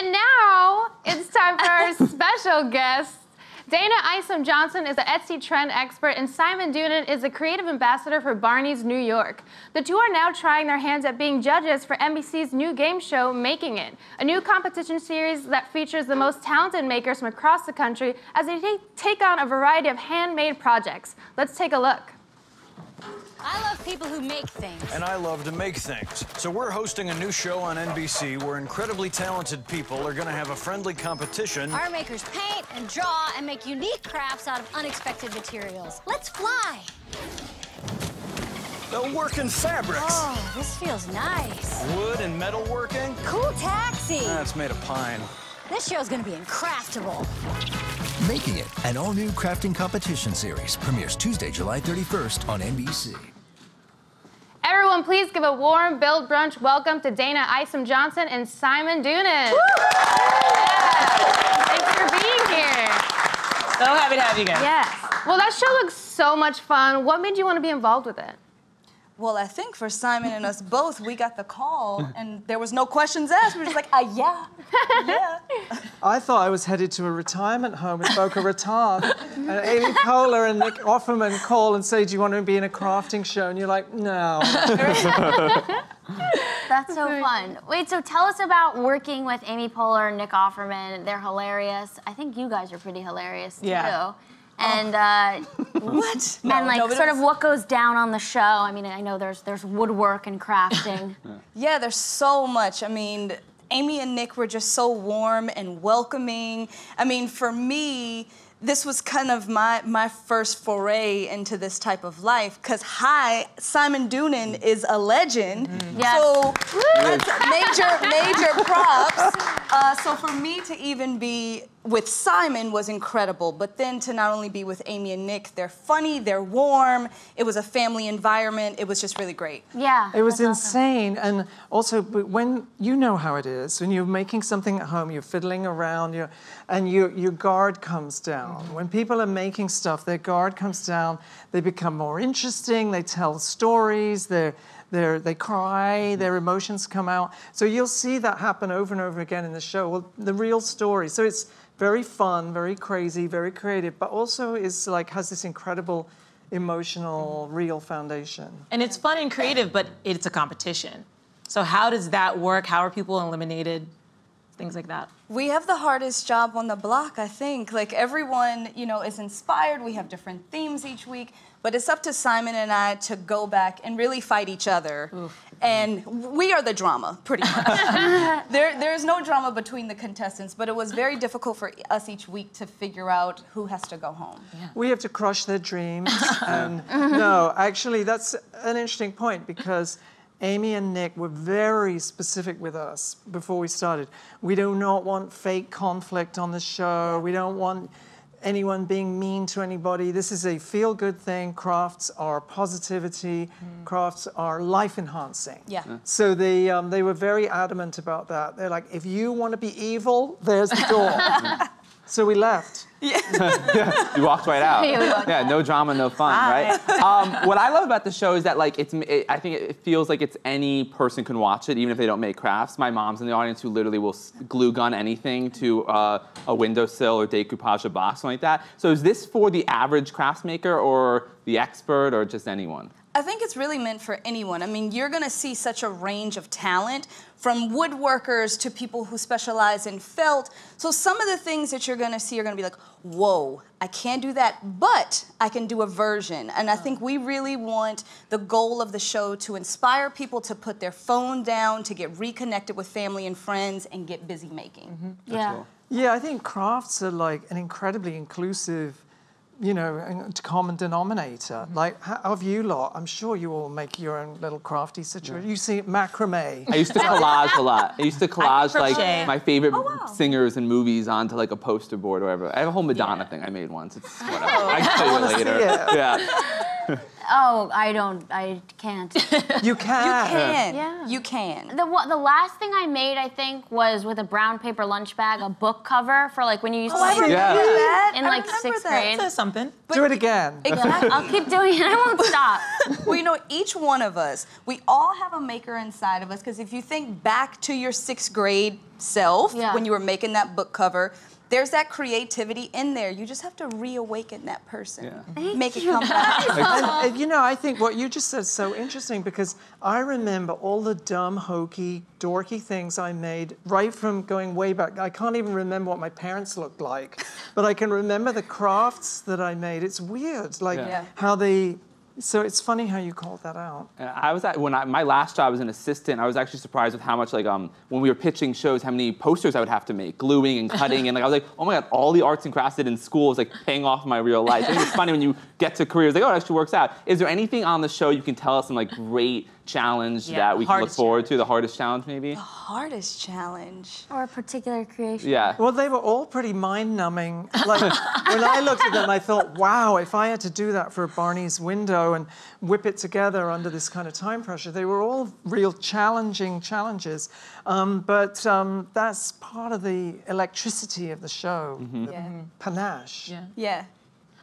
And now it's time for our special guest. Dayna Isom Johnson is an Etsy trend expert, and Simon Doonan is a creative ambassador for Barney's New York. The two are now trying their hands at being judges for NBC's new game show, Making It, a new competition series that features the most talented makers from across the country as they take on a variety of handmade projects. Let's take a look. I love people who make things. And I love to make things. So we're hosting a new show on NBC where incredibly talented people are going to have a friendly competition. Our makers paint and draw and make unique crafts out of unexpected materials. Let's fly. They'll work in fabrics. Oh, this feels nice. Wood and metal working. Cool taxi. It's made of pine. This show's gonna be incraftable. Making It, an all-new crafting competition series, premieres Tuesday, July 31st on NBC. Everyone, please give a warm Build Brunch welcome to Dayna Isom Johnson and Simon Doonan. Yeah. Thanks for being here. So happy to have you guys. Yes. Well, that show looks so much fun. What made you want to be involved with it? Well, I think for Simon and us both, we got the call, and there was no questions asked. We were just like, yeah. I thought I was headed to a retirement home in Boca Raton, and Amy Poehler and Nick Offerman call and say, do you want to be in a crafting show? And you're like, no. That's so fun. Wait, so tell us about working with Amy Poehler and Nick Offerman. They're hilarious. I think you guys are pretty hilarious, too. Yeah. And What? And like sort of what goes down on the show. I mean, I know there's woodwork and crafting. Yeah, there's so much. I mean, Amy and Nick were just so warm and welcoming. I mean, for me, this was kind of my first foray into this type of life, because Simon Doonan is a legend. Yes. So that's major props. So for me to even be with Simon was incredible, but then to not only be with Amy and Nick, they're funny, they're warm, it was a family environment, it was just really great. Yeah. It was insane. And also, when you know how it is, when you're making something at home, you're fiddling around, and your guard comes down. When people are making stuff, their guard comes down, they become more interesting, they tell stories, they cry, their emotions come out. So you'll see that happen over and over again in the show. Well, the real story. So it's very fun, very crazy, very creative, but also is has this incredible emotional, real foundation. And it's fun and creative, but it's a competition. So how does that work? How are people eliminated? Things like that. We have the hardest job on the block, I think. Like, everyone, is inspired. We have different themes each week, but it's up to Simon and I to go back and really fight each other. Oof. And we are the drama, pretty much. There's no drama between the contestants, but it was very difficult for us each week to figure out who has to go home. Yeah. We have to crush their dreams. And no, actually, that's an interesting point, because Amy and Nick were very specific with us before we started. We do not want fake conflict on the show. We don't want anyone being mean to anybody. This is a feel-good thing. Crafts are positivity. Crafts are life-enhancing. Yeah. So they were very adamant about that. They're like, if you want to be evil, there's the door. So we left. Yeah. You walked right out. Yeah, no drama, no fun, right? What I love about the show is that I think it feels like it's any person can watch it, even if they don't make crafts. My mom's in the audience who literally will glue gun anything to a windowsill or decoupage a box, something like that. So is this for the average craftsmaker or the expert or just anyone? I think it's really meant for anyone. I mean, you're going to see such a range of talent, from woodworkers to people who specialize in felt. So some of the things that you're going to see are going to be like, whoa, I can't do that, but I can do a version. And I think we really want the goal of the show to inspire people to put their phone down, to get reconnected with family and friends, and get busy making. Yeah. Cool. Yeah, I think crafts are an incredibly inclusive, common denominator. Like, of you lot, I'm sure you all make your own little crafty situation. You see macrame. I used to collage a lot. I used to collage my favorite singers and movies onto a poster board or whatever. I have a whole Madonna thing I made once. It's whatever. I can tell you later. Yeah. I can't. You can. You can. Yeah. You can. The last thing I made, I think, was with a brown paper lunch bag, a book cover for like when you used to I remember that. in I like remember 6th that. grade. That's something. Do it again. Exactly. I'll keep doing it. I won't stop. Well, you know, each one of us, we all have a maker inside of us, because if you think back to your 6th grade self, when you were making that book cover, there's that creativity in there. You just have to reawaken that person. Yeah. Make it come back. And, you know, I think what you just said is so interesting, because I remember all the dumb, hokey, dorky things I made right from going way back. I can't even remember what my parents looked like, but I can remember the crafts that I made. It's weird, like how they... So it's funny how you called that out. I was my last job as an assistant, I was actually surprised with how much, like, when we were pitching shows, how many posters I would have to make, gluing and cutting, and like I was like, oh my God, all the arts and crafts I did in school was like paying off in my real life. I think it's funny when you get to careers, like, oh, it actually works out. Is there anything on the show you can tell us some like great challenge that we can look forward to? The hardest challenge, maybe? The hardest challenge. Or a particular creation. Yeah. Well, they were all pretty mind-numbing. Like, when I looked at them, I thought, wow, if I had to do that for Barney's window and whip it together under this kind of time pressure, they were all real challenging challenges. But that's part of the electricity of the show, the panache. Yeah.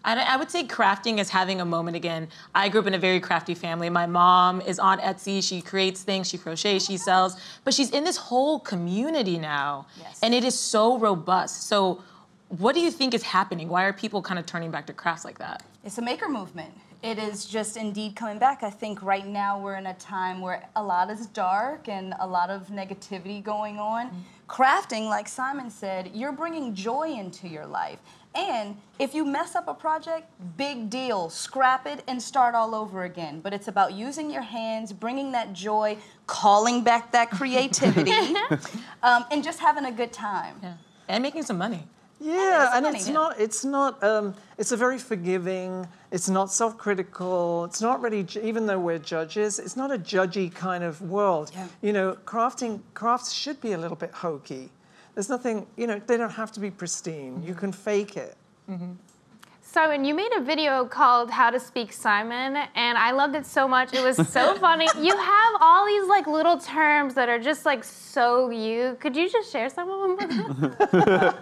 I would say crafting is having a moment again. I grew up in a very crafty family. My mom is on Etsy. She creates things, she crochets, she sells, but she's in this whole community now. Yes. And it is so robust. So what do you think is happening? Why are people kind of turning back to crafts like that? It's a maker movement. It is just indeed coming back. I think right now we're in a time where a lot is dark and a lot of negativity going on. Crafting, like Simon said, you're bringing joy into your life. And if you mess up a project, big deal. Scrap it and start all over again. But it's about using your hands, bringing that joy, calling back that creativity, and just having a good time. Yeah. And making some money. Yeah, and it's a very forgiving, it's not self-critical, it's not really, even though we're judges, it's not a judgy kind of world. Yeah. You know, crafts should be a little bit hokey. There's nothing, you know, they don't have to be pristine. You can fake it. Simon, you made a video called How to Speak Simon, and I loved it so much. It was so funny. You have all these like little terms that are just like so you. Could you just share some of them with us?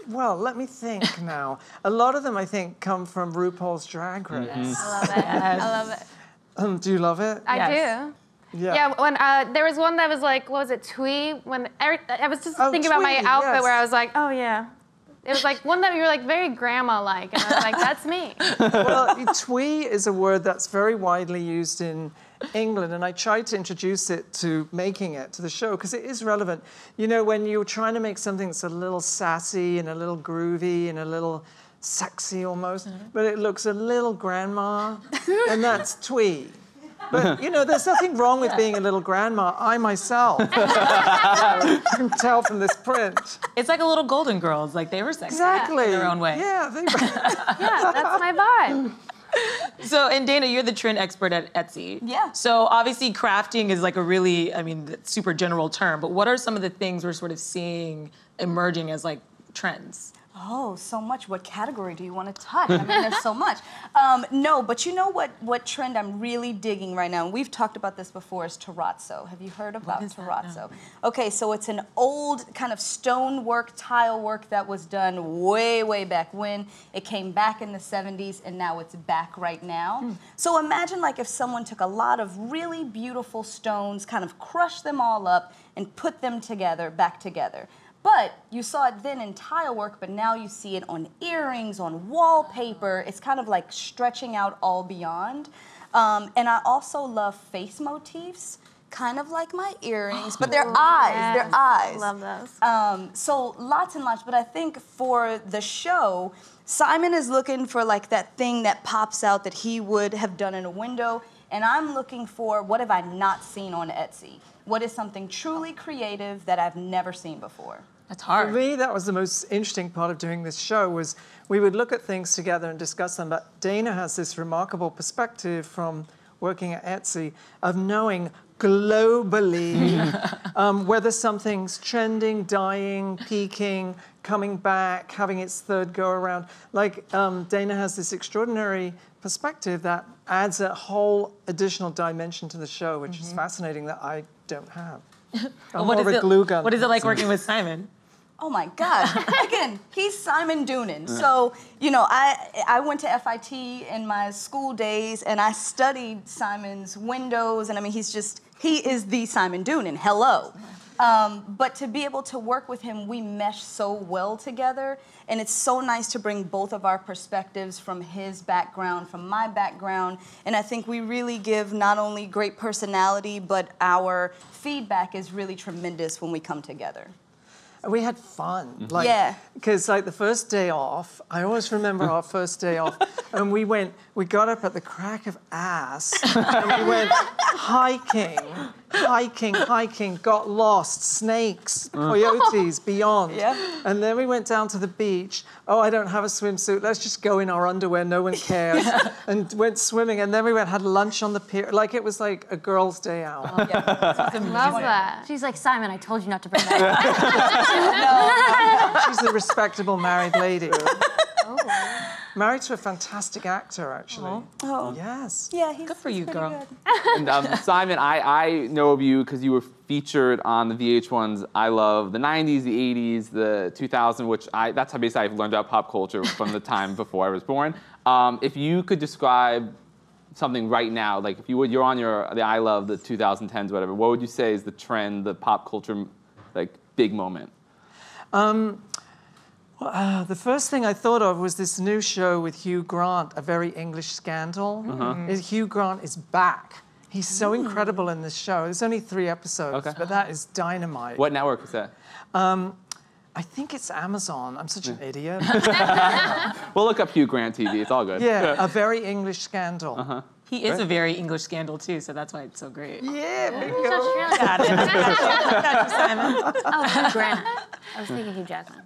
Well, let me think now. A lot of them, I think, come from RuPaul's Drag Race. I love it. I love it. Do you love it? I do. Yeah, when there was one that was like, what was it, twee? When I was just thinking about my outfit where I was like, oh yeah. It was like one that you were like very grandma-like, and I was like, that's me. Well, twee is a word that's very widely used in England, and I tried to introduce it to making it to the show because it is relevant. You know, when you're trying to make something that's a little sassy and a little groovy and a little sexy almost, but it looks a little grandma, and that's twee. But, you know, there's nothing wrong with being a little grandma. I myself can tell from this print. It's like a little Golden Girls. Like, they were sexy Exactly. in their own way. Yeah, yeah, that's my vibe. So, and Dayna, you're the trend expert at Etsy. Yeah. So obviously crafting is like a really, I mean, super general term, but what are some of the things we're sort of seeing emerging as like trends? Oh, so much. What category do you want to touch? I mean, there's so much. No, but you know what trend I'm really digging right now, and we've talked about this before, is terrazzo. Have you heard about terrazzo? No. Okay, so it's an old kind of stonework, tile work that was done way, way back when. It came back in the 70s, and now it's back right now. So imagine like if someone took a lot of really beautiful stones, kind of crushed them all up, and put them together, back together. But you saw it then in tile work, but now you see it on earrings, on wallpaper. It's kind of like stretching out all beyond. And I also love face motifs, kind of like my earrings, but they're eyes. Yes. They're eyes. Love those. So lots and lots. But I think for the show, Simon is looking for like that thing that pops out that he would have done in a window. And I'm looking for what have I not seen on Etsy? What is something truly creative that I've never seen before? That's hard. For me, that was the most interesting part of doing this show, was we would look at things together and discuss them, but Dayna has this remarkable perspective from working at Etsy of knowing globally whether something's trending, dying, peaking, coming back, having its third go around. Like Dayna has this extraordinary perspective that adds a whole additional dimension to the show, which is fascinating that I don't have. I'm more of a glue gun. What is it like working with Simon? Oh my God. Again, he's Simon Doonan. So, you know, I went to FIT in my school days and I studied Simon's windows, and I mean, he is the Simon Doonan. Hello. But to be able to work with him, we mesh so well together, and it's so nice to bring both of our perspectives from his background, from my background, and I think we really give not only great personality, but our feedback is really tremendous when we come together. We had fun. Like, yeah. Because like the first day off, I always remember our first day off, and we got up at the crack of ass, and we went hiking, got lost, snakes, coyotes, beyond. Yeah. And then we went down to the beach. Oh, I don't have a swimsuit. Let's just go in our underwear. No one cares. And went swimming. And then we had lunch on the pier. Like it was like a girl's day out. Oh, yeah. Love that. She's like, Simon, I told you not to bring that up. She's a respectable married lady. Married to a fantastic actor, actually. Oh. Yes. Yeah, he's good for you, girl. Good. And Simon, I know of you because you were featured on the VH1's I Love the 90s, the 80s, the 2000s, which that's how basically I've learned about pop culture from the time before I was born. If you could describe something right now, like if you're on the I Love the 2010s, whatever, what would you say is the trend, the pop culture, like big moment? The first thing I thought of was this new show with Hugh Grant, A Very English Scandal. Hugh Grant is back. He's so incredible in this show. There's only 3 episodes, but that is dynamite. What network is that? I think it's Amazon. I'm such an idiot. We'll look up Hugh Grant TV. It's all good. Yeah, A Very English Scandal. He is a very English scandal too, so that's why it's so great. Yeah, bingo. Got it. Got you, Simon. Oh, Hugh Grant. I was thinking Hugh Jackman.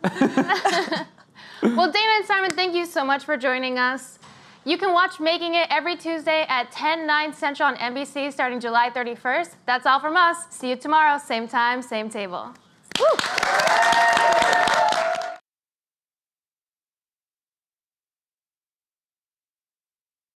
Well, Dayna and Simon, thank you so much for joining us. You can watch Making It every Tuesday at 10/9 Central on NBC starting July 31st. That's all from us. See you tomorrow, same time, same table. Woo!